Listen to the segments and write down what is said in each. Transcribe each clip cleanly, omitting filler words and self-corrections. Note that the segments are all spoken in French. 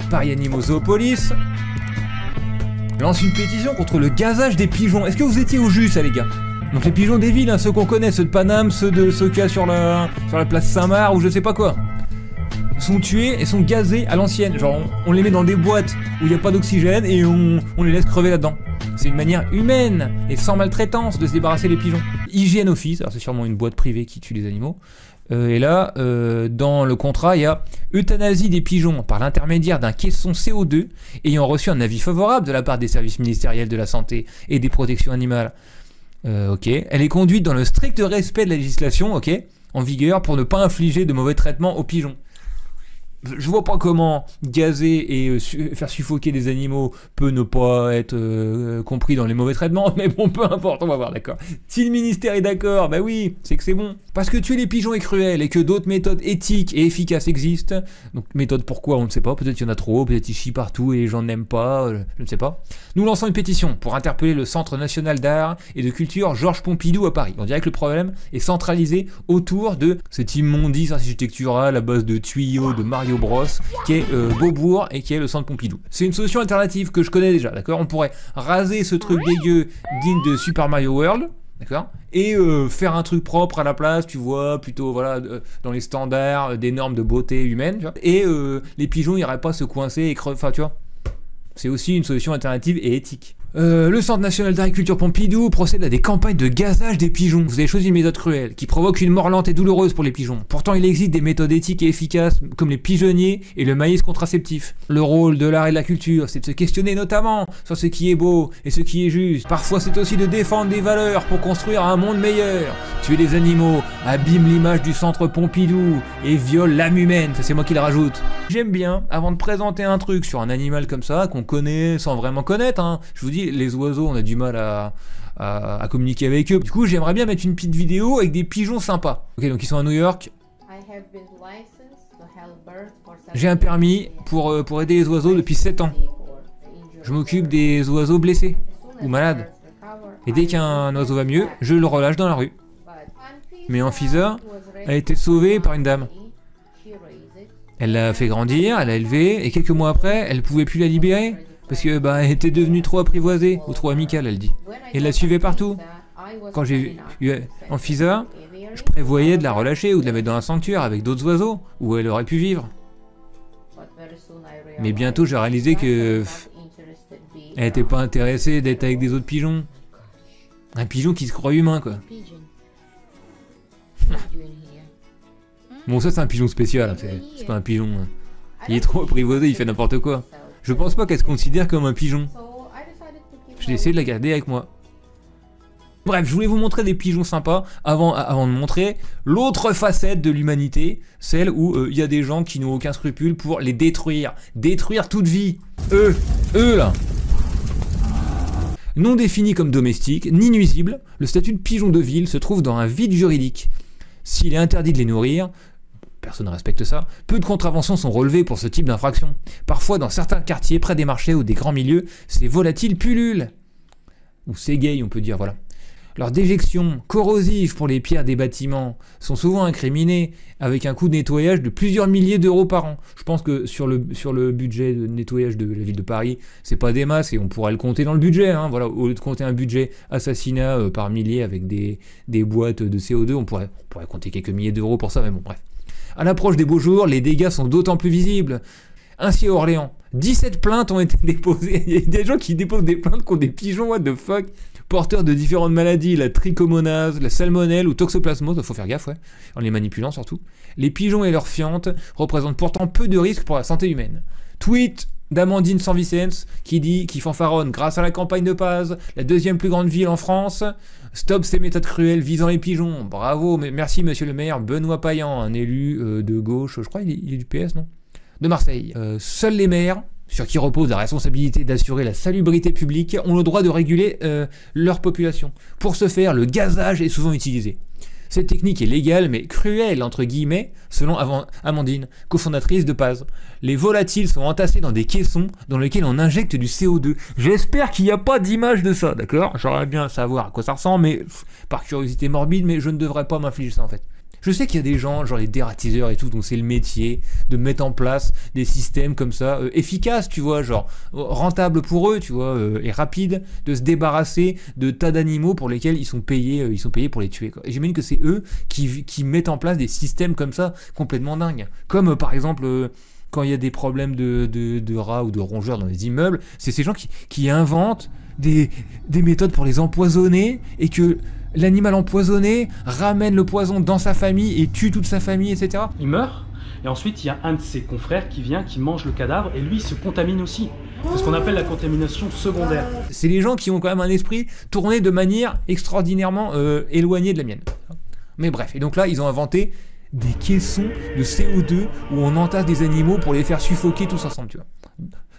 Paris Animaux Zoopolis lance une pétition contre le gazage des pigeons. Est-ce que vous étiez au jus, ça, les gars? Donc les pigeons des villes, hein, ceux qu'on connaît, ceux de Paname, ceux qu'il y a sur la place Saint-Marc ou je sais pas quoi, sont tués et sont gazés à l'ancienne. Genre on les met dans des boîtes où il n'y a pas d'oxygène et on les laisse crever là-dedans. C'est une manière humaine et sans maltraitance de se débarrasser des pigeons. Hygiène Office, alors c'est sûrement une boîte privée qui tue les animaux. Et là, dans le contrat, il y a euthanasie des pigeons par l'intermédiaire d'un caisson CO2 ayant reçu un avis favorable de la part des services ministériels de la santé et des protections animales. Ok. Elle est conduite dans le strict respect de la législation, ok, en vigueur pour ne pas infliger de mauvais traitements aux pigeons. Je vois pas comment gazer et faire suffoquer des animaux peut ne pas être compris dans les mauvais traitements, mais bon, peu importe, on va voir, d'accord. Si le ministère est d'accord, bah oui, c'est que c'est bon. Parce que tuer les pigeons est cruel et que d'autres méthodes éthiques et efficaces existent. Donc, méthode pourquoi, on ne sait pas, peut-être qu'il y en a trop, peut-être ils chient partout et les gens n'aiment pas, je ne sais pas. Nous lançons une pétition pour interpeller le Centre National d'Art et de Culture Georges Pompidou à Paris. On dirait que le problème est centralisé autour de cette immondice architecturale à base de tuyaux, de Mario Bros, qui est Beaubourg et qui est le Centre Pompidou. C'est une solution alternative que je connais déjà, d'accord. On pourrait raser ce truc dégueu digne de Super Mario World, d'accord, et faire un truc propre à la place, tu vois, plutôt voilà, dans les standards des normes de beauté humaine, tu vois, et les pigeons n'iraient pas se coincer et crever, enfin tu vois. C'est aussi une solution alternative et éthique. Le Centre National d'Agriculture Pompidou procède à des campagnes de gazage des pigeons. Vous avez choisi une méthode cruelle, qui provoque une mort lente et douloureuse pour les pigeons. Pourtant, il existe des méthodes éthiques et efficaces, comme les pigeonniers et le maïs contraceptif. Le rôle de l'art et de la culture, c'est de se questionner notamment sur ce qui est beau et ce qui est juste. Parfois, c'est aussi de défendre des valeurs pour construire un monde meilleur. Tuer les animaux abîme l'image du Centre Pompidou et viole l'âme humaine. Ça, c'est moi qui le rajoute. J'aime bien, avant de présenter un truc sur un animal comme ça, qu'on connaît sans vraiment connaître, hein, je vous dis, les oiseaux, on a du mal à communiquer avec eux. Du coup, j'aimerais bien mettre une petite vidéo avec des pigeons sympas. Ok, donc ils sont à New York. J'ai un permis pour aider les oiseaux depuis 7 ans. Je m'occupe des oiseaux blessés ou malades. Et dès qu'un oiseau va mieux, je le relâche dans la rue. Mais Anfisa a été sauvée par une dame. Elle l'a fait grandir, elle l'a élevée, et quelques mois après, elle pouvait plus la libérer. Parce que elle était devenue trop apprivoisée, ou trop amicale, elle dit. Et elle la suivait partout. Quand j'ai eu Anfisa, je prévoyais de la relâcher ou de la mettre dans un sanctuaire avec d'autres oiseaux, où elle aurait pu vivre. Mais bientôt, j'ai réalisé que elle n'était pas intéressée d'être avec des autres pigeons. Un pigeon qui se croit humain, quoi. Bon, ça, c'est un pigeon spécial, c'est pas un pigeon. Il est trop apprivoisé, il fait n'importe quoi. Je pense pas qu'elle se considère comme un pigeon. Je vais essayer de la garder avec moi. Bref, je voulais vous montrer des pigeons sympas avant de montrer l'autre facette de l'humanité, celle où il y a des gens qui n'ont aucun scrupule pour les détruire. Détruire toute vie. Eux là. Non défini comme domestique, ni nuisible, le statut de pigeon de ville se trouve dans un vide juridique. S'il est interdit de les nourrir, personne ne respecte ça, peu de contraventions sont relevées pour ce type d'infraction. Parfois, dans certains quartiers, près des marchés ou des grands milieux, ces volatiles pullulent. Ou s'égayent, on peut dire, voilà. Leurs déjections corrosives pour les pierres des bâtiments sont souvent incriminées, avec un coût de nettoyage de plusieurs milliers d'euros par an. Je pense que sur le budget de nettoyage de la ville de Paris, c'est pas des masses et on pourrait le compter dans le budget. Hein, voilà, au lieu de compter un budget assassinat par milliers avec des boîtes de CO2, on pourrait compter quelques milliers d'euros pour ça, mais bon, bref. À l'approche des beaux jours, les dégâts sont d'autant plus visibles. Ainsi à Orléans, 17 plaintes ont été déposées. Il y a des gens qui déposent des plaintes contre des pigeons, what the fuck, porteurs de différentes maladies, la trichomonase, la salmonelle ou toxoplasmose, il faut faire gaffe, ouais, en les manipulant surtout. Les pigeons et leurs fientes représentent pourtant peu de risques pour la santé humaine. Tweet d'Amandine Sanvicens qui fanfaronne: grâce à la campagne de Paz, la deuxième plus grande ville en France, stop ces méthodes cruelles visant les pigeons. Bravo, merci monsieur le maire Benoît Payan, un élu de gauche, je crois il est du PS, non, de Marseille. Seuls les maires, sur qui repose la responsabilité d'assurer la salubrité publique, ont le droit de réguler leur population. Pour ce faire, le gazage est souvent utilisé. Cette technique est légale mais cruelle entre guillemets, selon Amandine, cofondatrice de Paz. Les volatiles sont entassés dans des caissons dans lesquels on injecte du CO2. J'espère qu'il n'y a pas d'image de ça, d'accord? J'aimerais bien savoir à quoi ça ressemble, mais par curiosité morbide, mais je ne devrais pas m'infliger ça en fait. Je sais qu'il y a des gens, genre les dératiseurs et tout, dont c'est le métier de mettre en place des systèmes comme ça, efficaces, tu vois, genre rentables pour eux, tu vois, et rapides, de se débarrasser de tas d'animaux pour lesquels ils sont payés pour les tuer, quoi. Et j'imagine que c'est eux qui mettent en place des systèmes comme ça, complètement dingues. Comme par exemple... quand il y a des problèmes de rats ou de rongeurs dans les immeubles, c'est ces gens qui inventent des méthodes pour les empoisonner et que l'animal empoisonné ramène le poison dans sa famille et tue toute sa famille, etc. Il meurt, et ensuite il y a un de ses confrères qui vient, qui mange le cadavre, et lui il se contamine aussi. C'est ce qu'on appelle la contamination secondaire. C'est les gens qui ont quand même un esprit tourné de manière extraordinairement éloignée de la mienne. Mais bref, et donc là ils ont inventé des caissons de CO2 où on entasse des animaux pour les faire suffoquer tous ensemble, tu vois.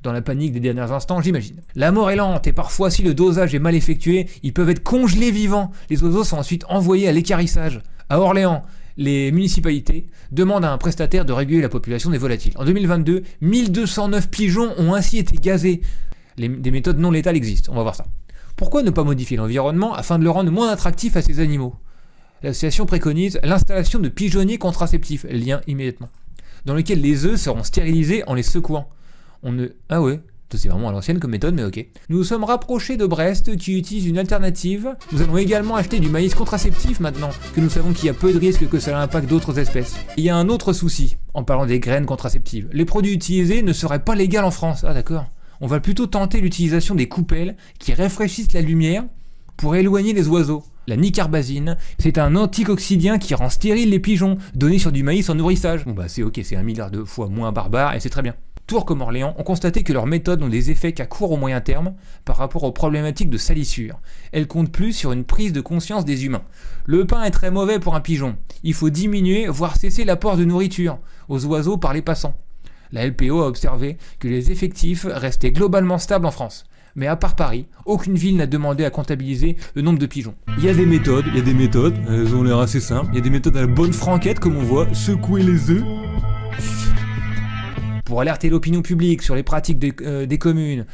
Dans la panique des derniers instants, j'imagine. La mort est lente et parfois, si le dosage est mal effectué, ils peuvent être congelés vivants. Les oiseaux sont ensuite envoyés à l'équarrissage. À Orléans, les municipalités demandent à un prestataire de réguler la population des volatiles. En 2022, 1209 pigeons ont ainsi été gazés. Des méthodes non létales existent, on va voir ça. Pourquoi ne pas modifier l'environnement afin de le rendre moins attractif à ces animaux? L'association préconise l'installation de pigeonniers contraceptifs, lien immédiatement, dans lequel les œufs seront stérilisés en les secouant. Ah ouais, c'est vraiment à l'ancienne comme méthode, mais ok. Nous nous sommes rapprochés de Brest qui utilise une alternative. Nous allons également acheter du maïs contraceptif maintenant que nous savons qu'il y a peu de risques que cela impacte d'autres espèces. Il y a un autre souci en parlant des graines contraceptives. Les produits utilisés ne seraient pas légaux en France. Ah d'accord. On va plutôt tenter l'utilisation des coupelles qui rafraîchissent la lumière pour éloigner les oiseaux. La nicarbazine, c'est un anticoxydien qui rend stérile les pigeons, donné sur du maïs en nourrissage. Bon bah c'est ok, c'est 1 milliard de fois moins barbare et c'est très bien. Tours comme Orléans ont constaté que leurs méthodes n'ont des effets qu'à court ou moyen terme par rapport aux problématiques de salissure. Elles comptent plus sur une prise de conscience des humains. Le pain est très mauvais pour un pigeon. Il faut diminuer, voire cesser l'apport de nourriture aux oiseaux par les passants. La LPO a observé que les effectifs restaient globalement stables en France. Mais à part Paris, aucune ville n'a demandé à comptabiliser le nombre de pigeons. Il y a des méthodes, elles ont l'air assez simples. Il y a des méthodes à la bonne franquette, comme on voit, secouer les œufs. Pour alerter l'opinion publique sur les pratiques des communes.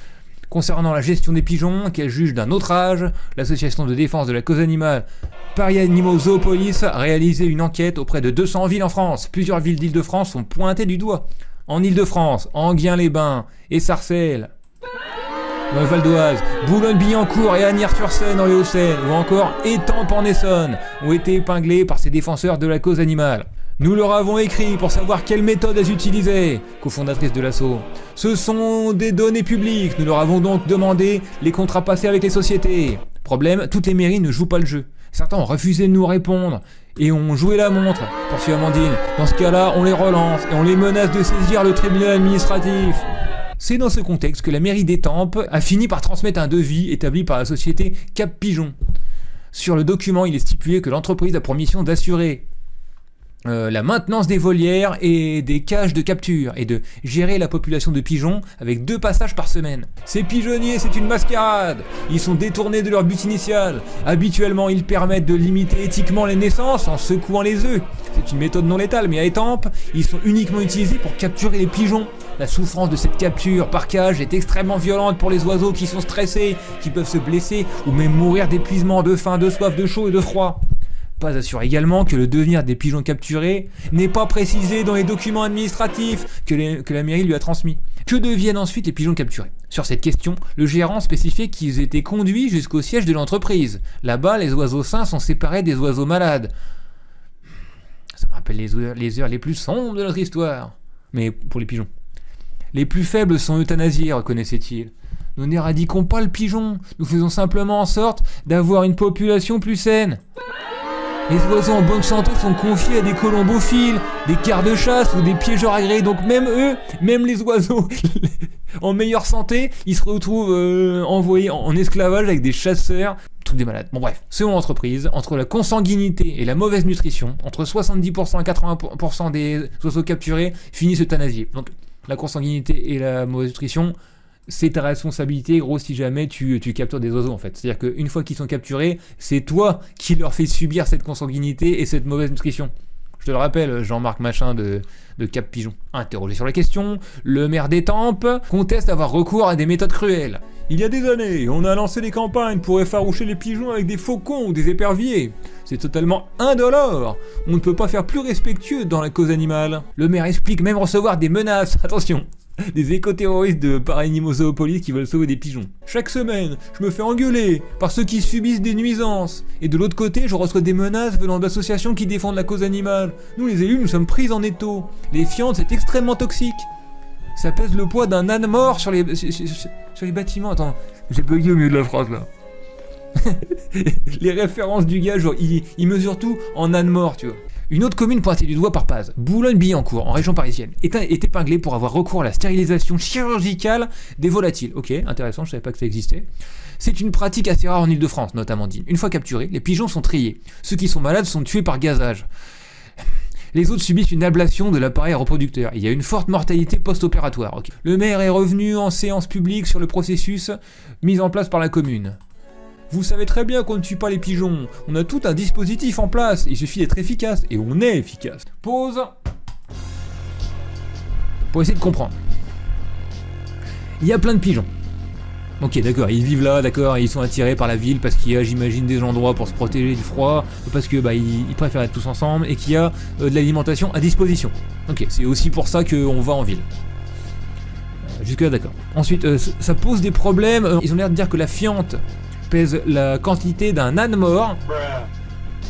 Concernant la gestion des pigeons, qu'elle juge d'un autre âge, l'association de défense de la cause animale Paris Animaux Zoopolis a réalisé une enquête auprès de 200 villes en France. Plusieurs villes d'Île-de-France sont pointées du doigt. En Île-de-France, Enghien-les-Bains et Sarcelles, dans le Val d'Oise, Boulogne-Billancourt et Asnières-sur-Seine dans les Hauts-de-Seine, ou encore Étampes en Essonne, ont été épinglés par ces défenseurs de la cause animale. Nous leur avons écrit pour savoir quelle méthode elles utilisaient, cofondatrice de l'assaut. Ce sont des données publiques, nous leur avons donc demandé les contrats passés avec les sociétés. Problème, toutes les mairies ne jouent pas le jeu. Certains ont refusé de nous répondre et ont joué la montre, poursuit Amandine. Dans ce cas-là, on les relance et on les menace de saisir le tribunal administratif. C'est dans ce contexte que la mairie d'Étampes a fini par transmettre un devis établi par la société Cap Pigeon. Sur le document, il est stipulé que l'entreprise a pour mission d'assurer la maintenance des volières et des cages de capture et de gérer la population de pigeons avec 2 passages par semaine. Ces pigeonniers, c'est une mascarade. Ils sont détournés de leur but initial. Habituellement, ils permettent de limiter éthiquement les naissances en secouant les œufs. C'est une méthode non létale, mais à Étampes, ils sont uniquement utilisés pour capturer les pigeons. La souffrance de cette capture par cage est extrêmement violente pour les oiseaux qui sont stressés, qui peuvent se blesser ou même mourir d'épuisement, de faim, de soif, de chaud et de froid. Pas assure également que le devenir des pigeons capturés n'est pas précisé dans les documents administratifs que la mairie lui a transmis. Que deviennent ensuite les pigeons capturés? Sur cette question, le gérant spécifiait qu'ils étaient conduits jusqu'au siège de l'entreprise. Là-bas, les oiseaux sains sont séparés des oiseaux malades. Ça me rappelle les heures les plus sombres de notre histoire. Mais pour les pigeons. Les plus faibles sont euthanasiés, reconnaissait-il. Nous n'éradiquons pas le pigeon, nous faisons simplement en sorte d'avoir une population plus saine. Les oiseaux en bonne santé sont confiés à des colombophiles, des quarts de chasse ou des piégeurs agréés. Donc même eux, même les oiseaux en meilleure santé, ils se retrouvent envoyés en esclavage avec des chasseurs, tous des malades. Bon bref, selon l'entreprise, entre la consanguinité et la mauvaise nutrition, entre 70% et 80% des oiseaux capturés finissent euthanasiés. Donc la consanguinité et la mauvaise nutrition, c'est ta responsabilité, gros, si jamais tu captures des oiseaux, en fait. C'est-à-dire qu'une fois qu'ils sont capturés, c'est toi qui leur fais subir cette consanguinité et cette mauvaise nutrition. Je te le rappelle, Jean-Marc Machin de Cap Pigeon. Interrogé sur la question, le maire d'Étampes conteste avoir recours à des méthodes cruelles. Il y a des années, on a lancé des campagnes pour effaroucher les pigeons avec des faucons ou des éperviers. C'est totalement indolore. On ne peut pas faire plus respectueux dans la cause animale. Le maire explique même recevoir des menaces, attention, des éco-terroristes de Paranimo Zoopolis qui veulent sauver des pigeons. Chaque semaine, je me fais engueuler par ceux qui subissent des nuisances. Et de l'autre côté, je reçois des menaces venant d'associations qui défendent la cause animale. Nous les élus, nous sommes pris en étau. Les fientes, c'est extrêmement toxique. Ça pèse le poids d'un âne mort sur les bâtiments. Attends, j'ai bugué au milieu de la phrase là. Les références du gars, genre, il mesure tout en âne mort, tu vois. Une autre commune pointée du doigt par Paz, Boulogne-Billancourt, en région parisienne, est épinglée pour avoir recours à la stérilisation chirurgicale des volatiles. Ok, intéressant, je savais pas que ça existait. C'est une pratique assez rare en Ile-de-France, notamment dit. Une fois capturés, les pigeons sont triés. Ceux qui sont malades sont tués par gazage. Les autres subissent une ablation de l'appareil reproducteur. Il y a une forte mortalité post-opératoire. Okay. Le maire est revenu en séance publique sur le processus mis en place par la commune. Vous savez très bien qu'on ne tue pas les pigeons. On a tout un dispositif en place. Il suffit d'être efficace. Et on est efficace. Pause. Pour essayer de comprendre. Il y a plein de pigeons. Ok, d'accord, ils vivent là, d'accord, ils sont attirés par la ville parce qu'il y a, j'imagine, des endroits pour se protéger du froid, parce que ils préfèrent être tous ensemble, et qu'il y a de l'alimentation à disposition. Ok, c'est aussi pour ça qu'on va en ville. Jusque là, d'accord. Ensuite, ça pose des problèmes. Ils ont l'air de dire que la fiente pèse la quantité d'un âne mort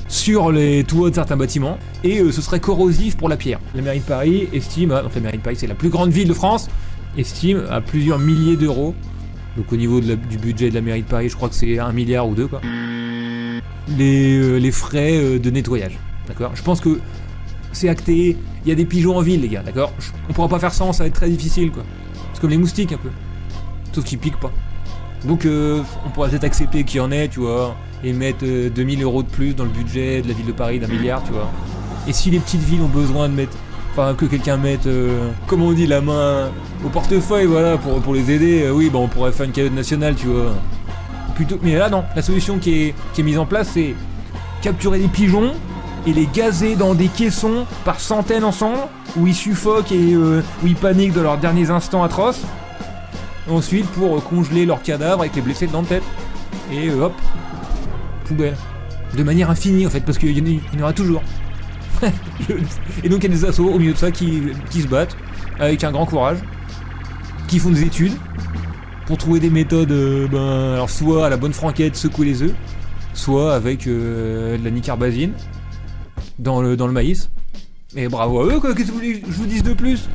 sur les toits de certains bâtiments, et ce serait corrosif pour la pierre. La mairie de Paris estime, donc la mairie de Paris c'est la plus grande ville de France, estime à plusieurs milliers d'euros. Donc au niveau du budget de la mairie de Paris, je crois que c'est 1 milliard ou 2 quoi. Les frais de nettoyage, d'accord. Je pense que c'est acté, il y a des pigeons en ville les gars, d'accord. On pourra pas faire sans, ça va être très difficile quoi. C'est comme les moustiques un peu, sauf qu'ils piquent pas. Donc on pourra peut-être accepter qu'il y en ait, tu vois, et mettre 2000 euros de plus dans le budget de la ville de Paris d'1 milliard, tu vois. Et si les petites villes ont besoin de mettre... Enfin, que quelqu'un mette, comment on dit, la main au portefeuille, voilà, pour les aider, oui, bah on pourrait faire une cagnotte nationale, tu vois. Plutôt, mais là, non, la solution qui est mise en place, c'est capturer des pigeons et les gazer dans des caissons par centaines ensemble, où ils suffoquent et où ils paniquent dans leurs derniers instants atroces. Ensuite, pour congeler leurs cadavres avec les blessés dans la tête. Et hop, poubelle. De manière infinie, en fait, parce qu'il y en aura toujours. Et donc il y a des assos au milieu de ça qui se battent avec un grand courage, qui font des études pour trouver des méthodes, alors soit à la bonne franquette secouer les œufs, soit avec de la nicarbazine dans le maïs. Et bravo à eux quoi, qu'est-ce que vous voulez que je vous dise de plus?